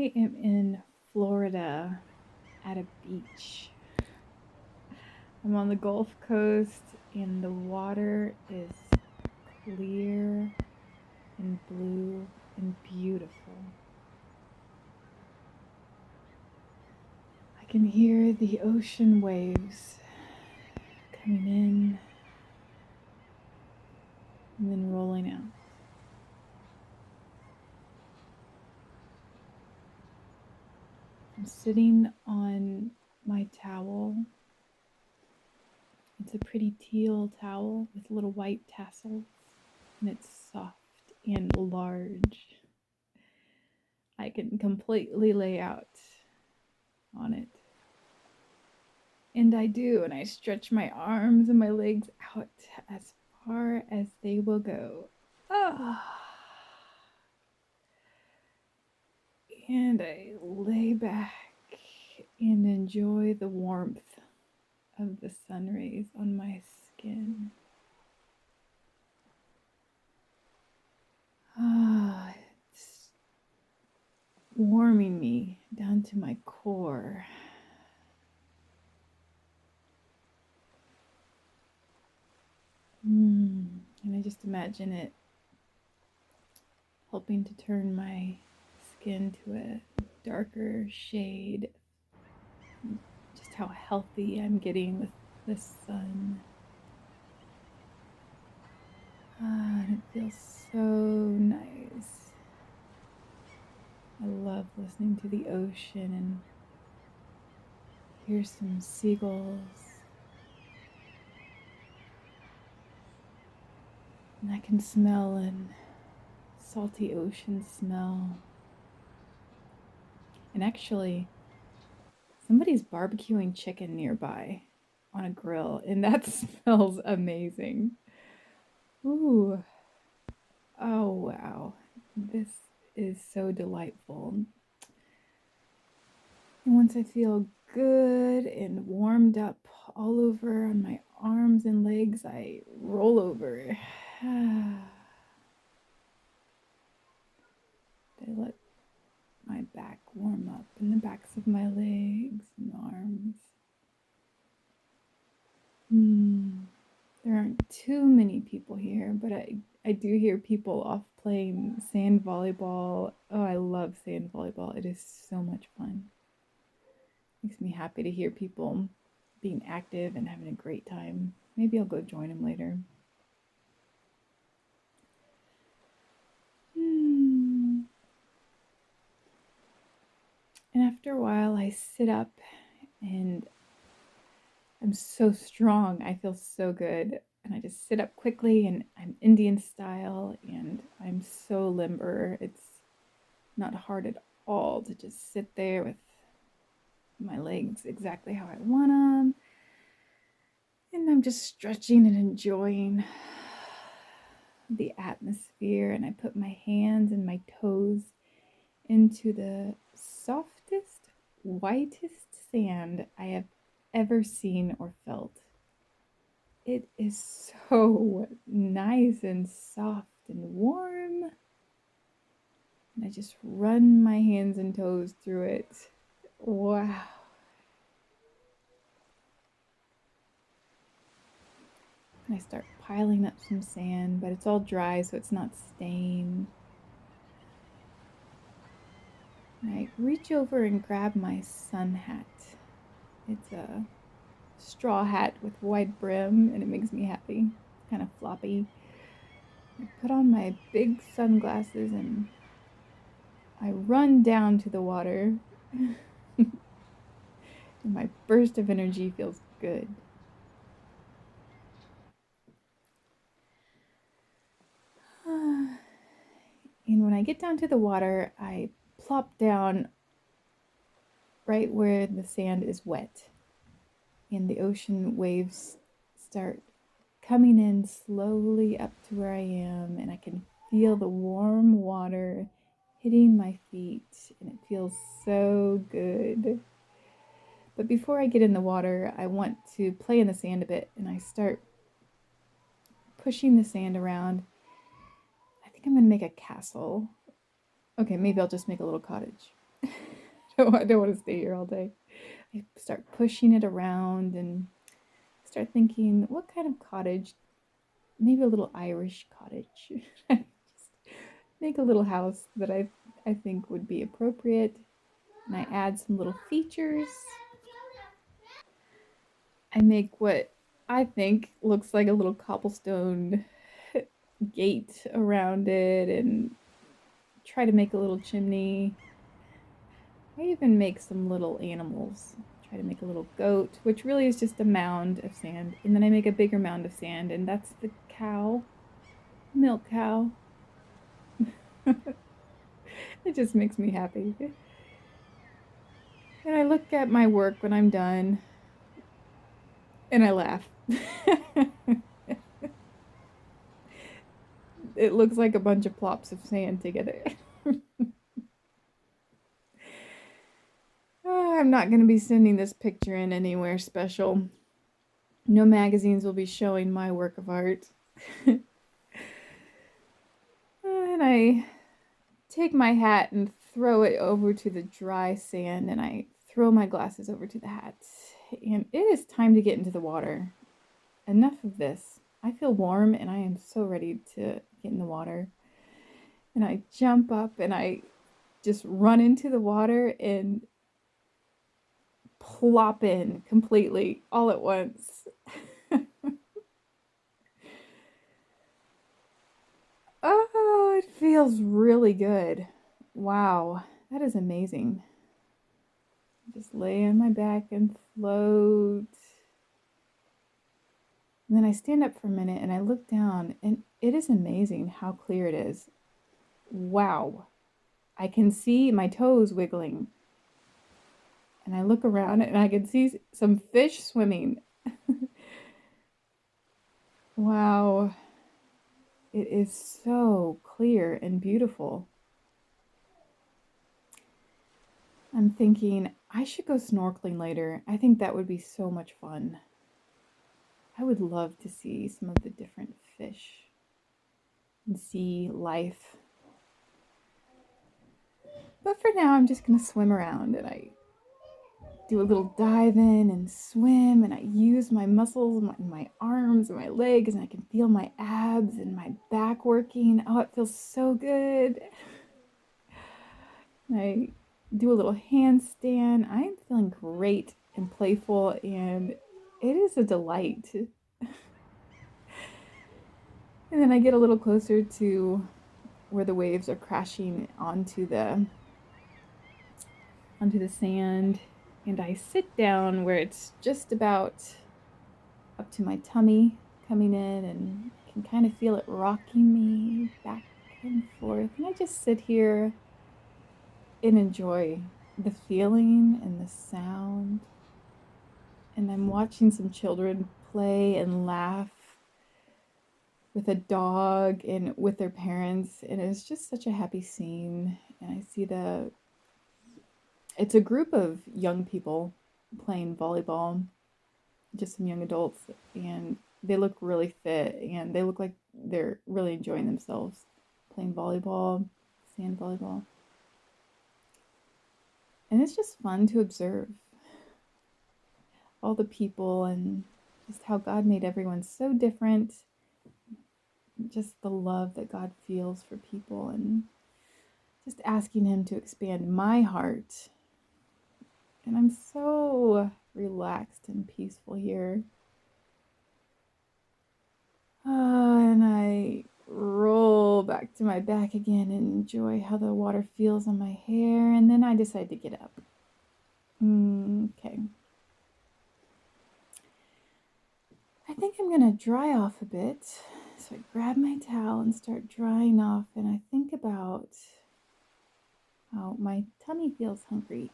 I am in Florida at a beach. I'm on the Gulf Coast and the water is clear and blue and beautiful. I can hear the ocean waves coming in and then rolling out. I'm sitting on my towel. It's a pretty teal towel with little white tassels, and it's soft and large. I can completely lay out on it. And I do, and I stretch my arms and my legs out as far as they will go. And I lay back and enjoy the warmth of the sun rays on my skin. It's warming me down to my core. And I just imagine it helping to turn my skin to a darker shade. Just how healthy I'm getting with the sun. And it feels so nice. I love listening to the ocean and hear some seagulls. And I can smell a salty ocean smell. And actually, somebody's barbecuing chicken nearby on a grill, and that smells amazing. Ooh. Oh, wow. This is so delightful. And once I feel good and warmed up all over on my arms and legs, I roll over. I let my back warm up and the backs of my legs and arms. There aren't too many people here, but I do hear people off playing sand volleyball. Oh, I love sand volleyball. It is so much fun. Makes me happy to hear people being active and having a great time. Maybe I'll go join them later. And after a while, I sit up and I'm so strong. I feel so good. And I just sit up quickly and I'm Indian style and I'm so limber. It's not hard at all to just sit there with my legs exactly how I want them. And I'm just stretching and enjoying the atmosphere. And I put my hands and my toes into the softest, whitest sand I have ever seen or felt. It is so nice and soft and warm. And I just run my hands and toes through it. Wow. And I start piling up some sand, but it's all dry, so it's not stained. And I reach over and grab my sun hat. It's a straw hat with wide brim, and it makes me happy. It's kind of floppy. I put on my big sunglasses and I run down to the water. And my burst of energy feels good. And when I get down to the water, I plop down right where the sand is wet. And the ocean waves start coming in slowly up to where I am, and I can feel the warm water hitting my feet, and it feels so good. But before I get in the water, I want to play in the sand a bit, and I start pushing the sand around. I think I'm going to make a castle. Okay, maybe I'll just make a little cottage. I don't want to stay here all day. I start pushing it around and start thinking, what kind of cottage? Maybe a little Irish cottage. Just make a little house that I think would be appropriate. And I add some little features. I make what I think looks like a little cobblestone gate around it and try to make a little chimney. I even make some little animals. Try to make a little goat, which really is just a mound of sand. And then I make a bigger mound of sand, and that's the cow, milk cow. It just makes me happy. And I look at my work when I'm done and I laugh. It looks like a bunch of plops of sand together. I'm not going to be sending this picture in anywhere special. No magazines will be showing my work of art. And I take my hat and throw it over to the dry sand, and I throw my glasses over to the hat. And it is time to get into the water. Enough of this. I feel warm and I am so ready to get in the water. And I jump up and I just run into the water and plop in completely all at once. Oh, it feels really good. Wow, that is amazing. Just lay on my back and float. And then I stand up for a minute and I look down, and it is amazing how clear it is. Wow. I can see my toes wiggling. And I look around and I can see some fish swimming. Wow. It is so clear and beautiful. I'm thinking I should go snorkeling later. I think that would be so much fun. I would love to see some of the different fish and see life. But for now, I'm just going to swim around, and I do a little dive in and swim, and I use my muscles, my arms and my legs, and I can feel my abs and my back working. Oh, it feels so good. I do a little handstand. I'm feeling great and playful, and it is a delight. And then I get a little closer to where the waves are crashing onto the sand, and I sit down where it's just about up to my tummy coming in, and can kind of feel it rocking me back and forth. And I just sit here and enjoy the feeling and the sound. And I'm watching some children play and laugh with a dog and with their parents, and it's just such a happy scene. And I see it's a group of young people playing volleyball, just some young adults, and they look really fit and they look like they're really enjoying themselves playing volleyball, sand volleyball. And it's just fun to observe all the people and just how God made everyone so different. Just the love that God feels for people, and just asking Him to expand my heart. And I'm so relaxed and peaceful here. And I roll back to my back again and enjoy how the water feels on my hair. And then I decide to get up. Okay. I think I'm going to dry off a bit. So I grab my towel and start drying off. And I think about how my tummy feels hungry,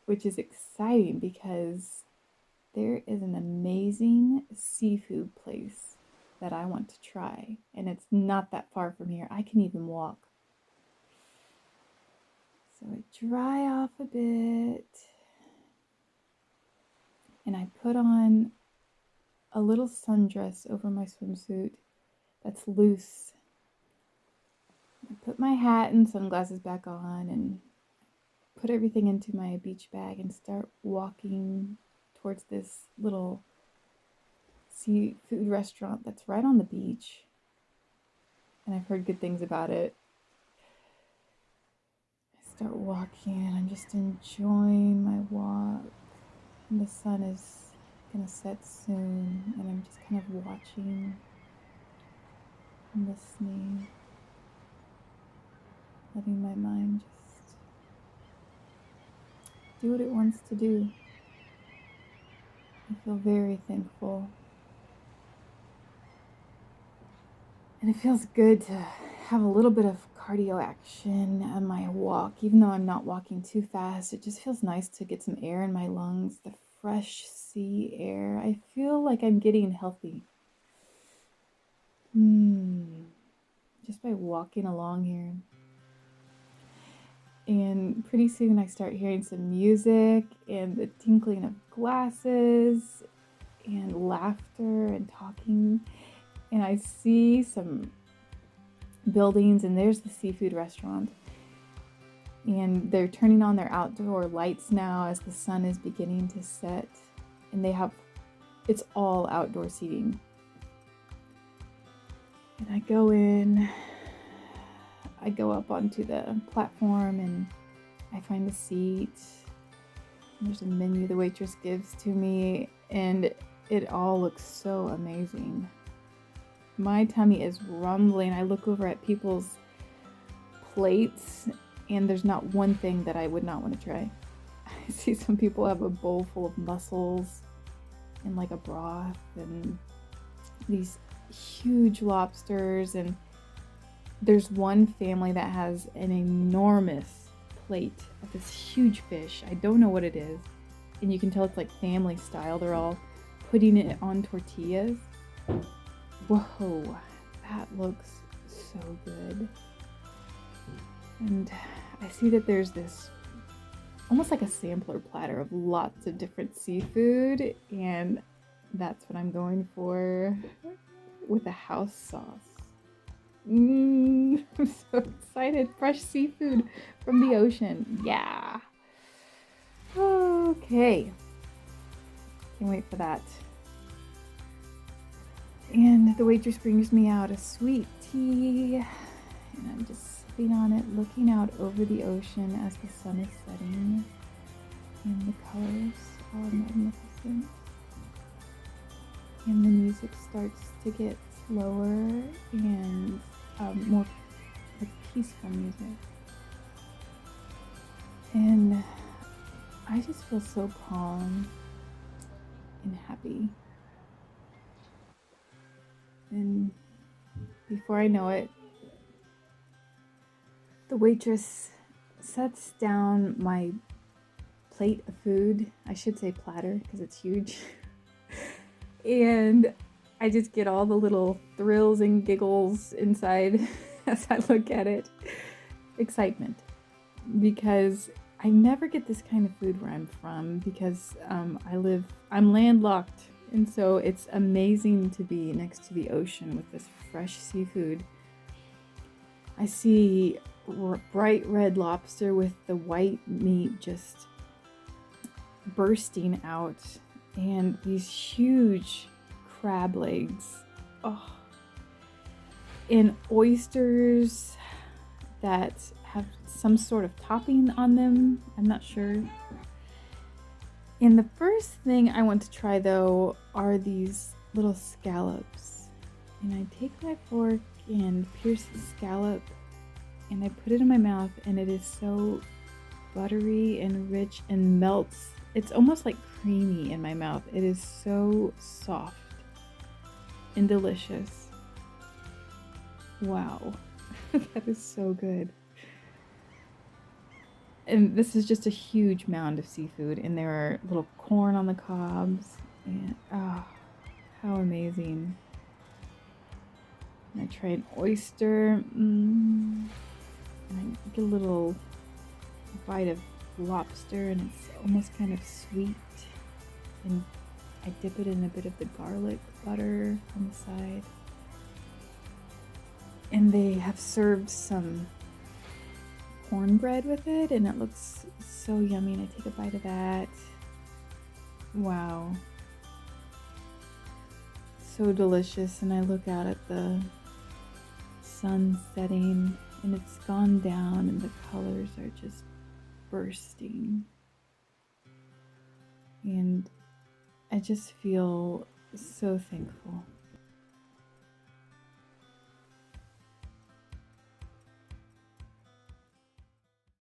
which is exciting because there is an amazing seafood place that I want to try, and it's not that far from here. I can even walk. So I dry off a bit, and I put on a little sundress over my swimsuit that's loose. I put my hat and sunglasses back on, and put everything into my beach bag and start walking towards this little seafood restaurant that's right on the beach. And I've heard good things about it. I start walking and I'm just enjoying my walk. And the sun is gonna set soon, and I'm just kind of watching and listening, letting my mind just do what it wants to do. I feel very thankful. And it feels good to have a little bit of cardio action on my walk. Even though I'm not walking too fast, it just feels nice to get some air in my lungs, the fresh sea air. I feel like I'm getting healthy. Just by walking along here. And pretty soon I start hearing some music and the tinkling of glasses and laughter and talking. And I see some buildings, and there's the seafood restaurant. And they're turning on their outdoor lights now as the sun is beginning to set. And it's all outdoor seating. And I go in, I go up onto the platform and I find a seat. There's a menu the waitress gives to me, and it all looks so amazing. My tummy is rumbling. I look over at people's plates, and there's not one thing that I would not want to try. I see some people have a bowl full of mussels and like a broth and these huge lobsters, and there's one family that has an enormous plate of this huge fish. I don't know what it is, and you can tell it's like family style. They're all putting it on tortillas. Whoa, that looks so good. And I see that there's this almost like a sampler platter of lots of different seafood, and that's what I'm going for with a house sauce. I'm so excited. Fresh seafood from the ocean. Yeah. Okay. Can't wait for that. And the waitress brings me out a sweet tea, and I'm just sipping on it, looking out over the ocean as the sun is setting, and the colors are magnificent. And the music starts to get slower and more like peaceful music. And I just feel so calm and happy. And before I know it, the waitress sets down my plate of food. I should say platter because it's huge. And I just get all the little thrills and giggles inside as I look at it. Excitement. Because I never get this kind of food where I'm from, because I'm landlocked. And so it's amazing to be next to the ocean with this fresh seafood. I see bright red lobster with the white meat just bursting out, and these huge crab legs. Oh. And oysters that have some sort of topping on them. I'm not sure. And the first thing I want to try, though, are these little scallops. And I take my fork and pierce the scallop, and I put it in my mouth, and it is so buttery and rich and melts. It's almost like creamy in my mouth. It is so soft and delicious. Wow, that is so good. And this is just a huge mound of seafood, and there are little corn on the cobs, and oh, how amazing. And I try an oyster, and I get a little bite of lobster, and it's almost kind of sweet, and I dip it in a bit of the garlic butter on the side. And they have served some cornbread with it, and it looks so yummy, and I take a bite of that. Wow. So delicious, and I look out at the sun setting, and it's gone down, and the colors are just bursting. And I just feel so thankful.